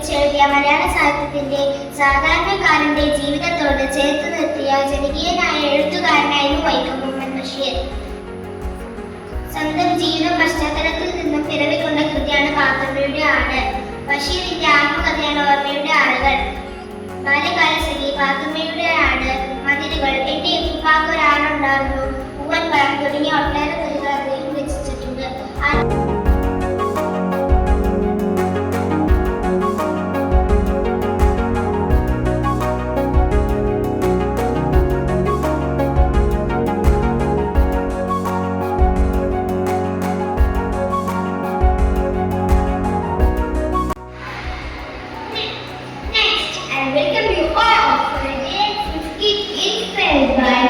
കുറിച്ചെഴുതിയ മലയാള സാഹിത്യത്തിന്റെ സാധാരണക്കാരന്റെ ജീവിതത്തോട് ചേർത്ത് നിർത്തിയ ജനകീയനായ എഴുത്തുകാരനായിരുന്നു വൈക്കം മുഹമ്മദ് ബഷീർ. സ്വന്തം ജീവിത പശ്ചാത്തലത്തിൽ നിന്നും പിറവിക്കൊണ്ട കൃതിയാണ് പാത്തുമ്മയുടെ ആട്. ബഷീറിന്റെ ആത്മകഥയാണ് ഓർമ്മയുടെ ആളുകൾ. ബാല്യകാല സഖി, പാത്തുമ്മയുടെ ആട്, മതിലുകൾ, എന്റെ ഉപ്പാക്ക് ഒരാളുണ്ടായിരുന്നു, പൂവൻ പഴം തുടങ്ങിയ ഒട്ടേറെ കൃതികൾ അദ്ദേഹം രചിച്ചിട്ടുണ്ട്. Welcome you all for a day inspired by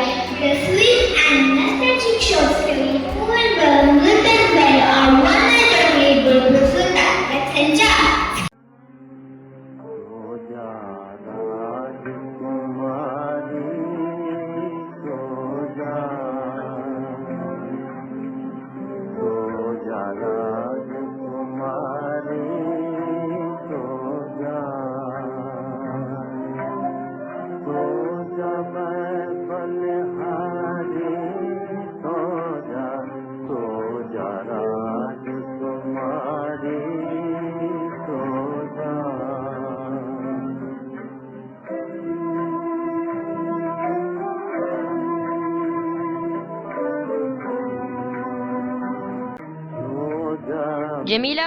the sweet and nostalgic short story Poor Girl, Little Bell on one night only with the Sultan. Let's enjoy! Jameela,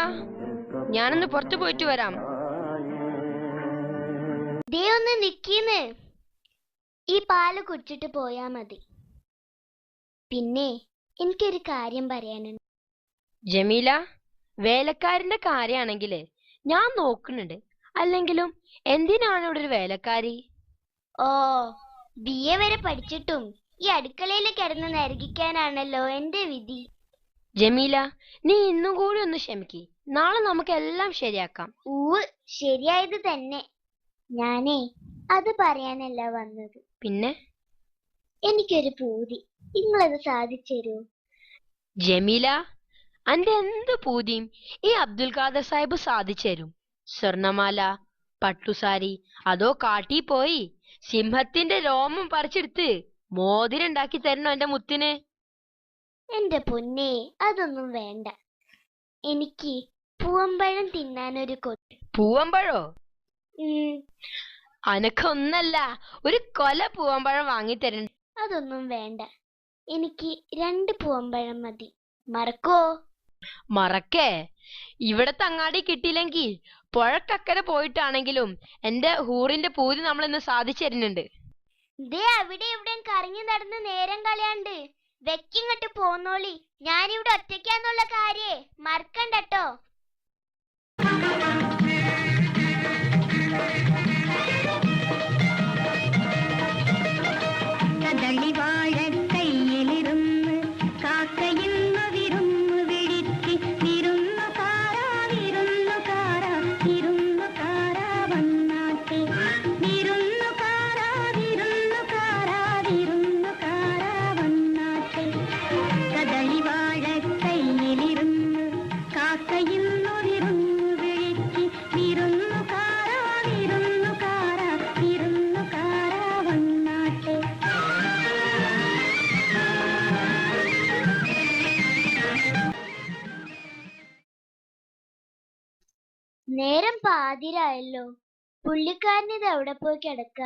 ഞാനൊന്ന് പുറത്തു പോയിട്ട് വരാം. ദേ ഒന്ന് നിക്കീന്ന്, ഈ പാല് കുടിച്ചിട്ട് പോയാ മതി. പിന്നെ എനിക്കൊരു കാര്യം പറയാനുണ്ട്. ജമീല, വേലക്കാരന്റെ കാര്യാണെങ്കില് ഞാൻ നോക്കുന്നുണ്ട്. അല്ലെങ്കിലും എന്തിനാണ് ഇവിടെ ഒരു വേലക്കാരി? ഓ, BA വരെ പഠിച്ചിട്ടും ഈ അടുക്കളയിൽ കിടന്ന് നരകിക്കാനാണല്ലോ എന്റെ വിധി. ജമീല, നീ ഇന്നും കൂടി ഒന്ന് ക്ഷമിക്ക്. നാളെ നമുക്ക് എല്ലാം ശരിയാക്കാം. ശരിയായത് തന്നെ. ഞാനേ അത് പറയാനല്ല വന്നത്. പിന്നെ? എനിക്കൊരു പൂതി, നിങ്ങളത് സാധിച്ചു തരൂ? ജമീല, അന്റെ എന്ത് പൂതിയും ഈ അബ്ദുൽ ഖാദർ സാഹിബ് സാധിച്ചു തരും. സ്വർണമാല, പട്ടുസാരി, അതോ കാട്ടി പോയി സിംഹത്തിന്റെ രോമം പറിച്ചെടുത്ത് മോതിരം ഉണ്ടാക്കി തരണോ എന്റെ മുത്തിന്? എന്റെ പൊന്നേ, അതൊന്നും വേണ്ട. എനിക്ക് പൂവമ്പഴം തിന്നാനൊരു കൊത്ത്. പൂവമ്പഴോ? അനക്കൊന്നല്ല, ഒരു കൊല പൂവമ്പഴം വാങ്ങിത്തരണ്ട. അതൊന്നും വേണ്ട, എനിക്ക് 2 പൂവമ്പഴം മതി. മറക്കോ? മറക്കേ? ഇവിടത്തെ അങ്ങാടി കിട്ടിയില്ലെങ്കിൽ പുഴക്കക്കരെ പോയിട്ടാണെങ്കിലും എന്റെ ഹൂറിന്റെ പൂതി നമ്മൾ ഇന്ന് സാധിച്ചു തരുന്നുണ്ട്. ദേ അവിടെ ഇവിടെ കറങ്ങി നടന്ന് നേരം കളയാണ്ട് വെക്കിങ്ങോട്ട് പോന്നോളി. ഞാനിവിടെ ഒറ്റയ്ക്കാന്നുള്ള കാര്യേ മറക്കണ്ടട്ടോ. നേരം പാതിരായല്ലോ. പുള്ളിക്കാരനിത് എവിടെ പോയി കിടക്ക?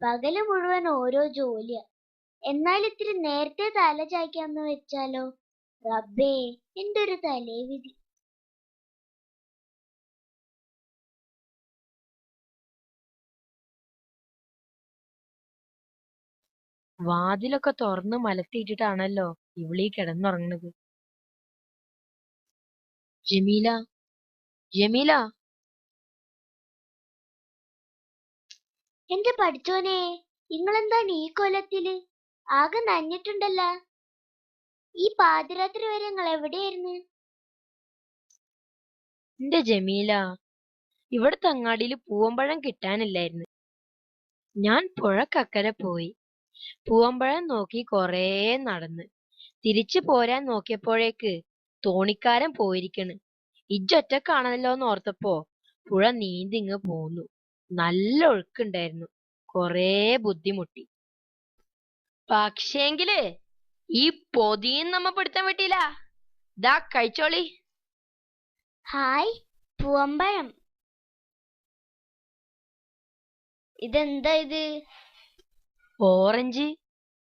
പകല് മുഴുവൻ ഓരോ ജോലിയാ. എന്നാൽ ഇത്തിരി നേരത്തെ തല ചായ്ക്കാന്ന് വെച്ചാലോ? റബ്ബേ, എന്റെ ഒരു തലേവിധി. വാതിലൊക്കെ തുറന്ന് മലത്തിയിട്ടിട്ടാണല്ലോ ഇവിളീ കിടന്നുറങ്ങുന്നത്. ജമീല, ജമീല! എന്റെ പഠിച്ചോനെ, നിങ്ങളെന്താണ് ഈ കൊലത്തില്? ആകെ നനഞ്ഞിട്ടുണ്ടല്ല. ഈ പാതിരാത്രി വരെ നിങ്ങൾ എവിടെയായിരുന്നു? എന്റെ ജമീല, ഇവിടുത്തെ അങ്ങാടിയിൽ പൂവമ്പഴം കിട്ടാനില്ലായിരുന്നു. ഞാൻ പുഴക്കക്കരെ പോയി പൂവമ്പഴം നോക്കി കൊറേ നടന്ന് തിരിച്ചു പോരാൻ നോക്കിയപ്പോഴേക്ക് തോണിക്കാരൻ പോയിരിക്കണ്. ഇജ്ജൊറ്റക്കാണല്ലോന്ന് ഓർത്തപ്പോ പുഴ നീന്തിങ്ങ് പോന്നു. നല്ല ഒഴുക്കുണ്ടായിരുന്നു. കൊറേ ബുദ്ധിമുട്ടി. പക്ഷേങ്കില് ഈ പൊതിയും നമ്മ പിടുത്തം വിട്ടില്ല. ദാ കഴിച്ചോളി. ഹായ്, പൂവമ്പഴം. ഇതെന്താ ഇത്? ഓറഞ്ച്.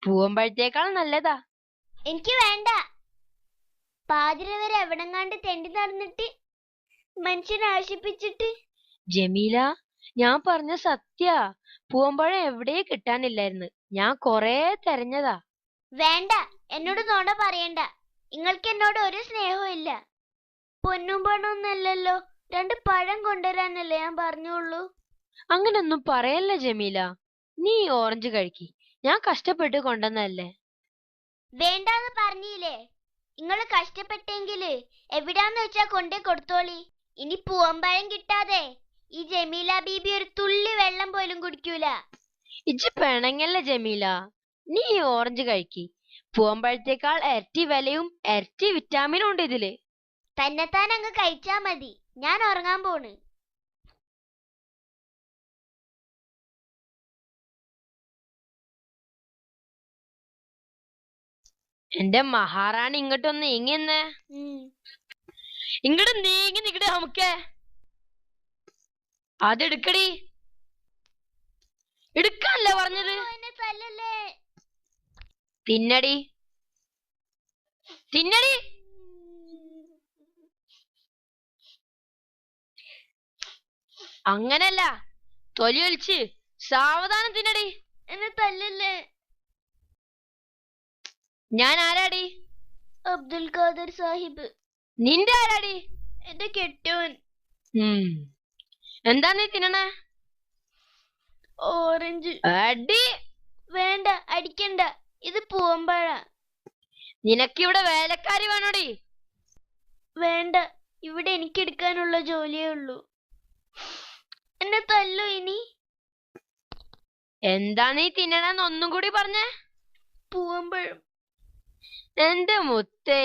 പൂവമ്പഴത്തേക്കാൾ നല്ലതാ. എനിക്ക് വേണ്ട. പാതിര വരെ എവിടെങ്ങാണ്ട് തെണ്ടി നടന്നിട്ട് മനുഷ്യനെ ആശിപ്പിച്ചിട്ട്. ജമീല, ഞാൻ പറഞ്ഞ സത്യാ. പൂവമ്പഴം എവിടെ കിട്ടാനില്ലായിരുന്നു. ഞാൻ കൊറേ തെരഞ്ഞതാ. വേണ്ട, എന്നോട് നോണ പറയണ്ട. നിങ്ങൾക്ക് എന്നോട് ഒരു സ്നേഹവും ഇല്ല. പൊന്നും പണമൊന്നല്ലല്ലോ, 2 പഴം കൊണ്ടുവരാനല്ലേ ഞാൻ പറഞ്ഞുള്ളൂ. അങ്ങനൊന്നും പറയല്ല ജമീല. നീ ഓറഞ്ച് കഴിക്കി. ഞാൻ കഷ്ടപ്പെട്ട് കൊണ്ടുവന്നല്ലേ. വേണ്ടാന്ന് പറഞ്ഞില്ലേ? നിങ്ങള് കഷ്ടപ്പെട്ടെങ്കില് എവിടാന്ന് വെച്ചാ കൊണ്ടേ കൊടുത്തോളി. ഇനി പൂവമ്പഴം കിട്ടാതെ ഈ ജമീല ബീബി ഒരു തുള്ളി വെള്ളം പോലും കുടിക്കൂല. ഇജ്ജ് പിണങ്ങല്ല ജമീല. നീ ഓറഞ്ച് കഴിക്കി. പൂവമ്പഴത്തേക്കാൾ ഇരട്ടി വിലയും ഇരട്ടി വിറ്റാമിനും ഉണ്ട് ഇതില്. തന്നെത്താൻ അങ്ങ് കഴിച്ചാ മതി. ഞാൻ ഉറങ്ങാൻ പോണ്. എന്റെ മഹാറാണി ഇങ്ങോട്ടൊന്ന് നീങ്ങിന്നേ. ഇങ്ങോട്ട് നീങ്ങി നിക്കട്ടെ നമുക്ക്. അതെടുക്കടി. എടുക്കാനല്ലേ പറഞ്ഞത്? തിന്നടി, തിന്നടി. അങ്ങനല്ല, തൊലി ഒലിച്ച് സാവധാനം തിന്നടി. എന്നെ തല്ലല്ലേ. ഞാൻ ആരാടി? അബ്ദുൽ ഖാദർ സാഹിബ്. നിന്റെ ആരാടി? എന്റെ കെട്ടോൻ. എന്താ നീ തിന്നണേ? ഓറഞ്ച്. അടി. വേണ്ട, അടിക്കണ്ട. ഇത് പൂവമ്പഴ. നിനക്കിവിടെ വേലക്കാരി വേണോടി? വേണ്ട, ഇവിടെ എനിക്ക് എടുക്കാനുള്ള ജോലിയേ ഉള്ളൂ. എന്നെ തല്ലു ഇനി. എന്താ നീ തിന്നണെന്ന് ഒന്നും കൂടി പറഞ്ഞേ. പൂവമ്പഴം. എന്റെ മുത്തേ.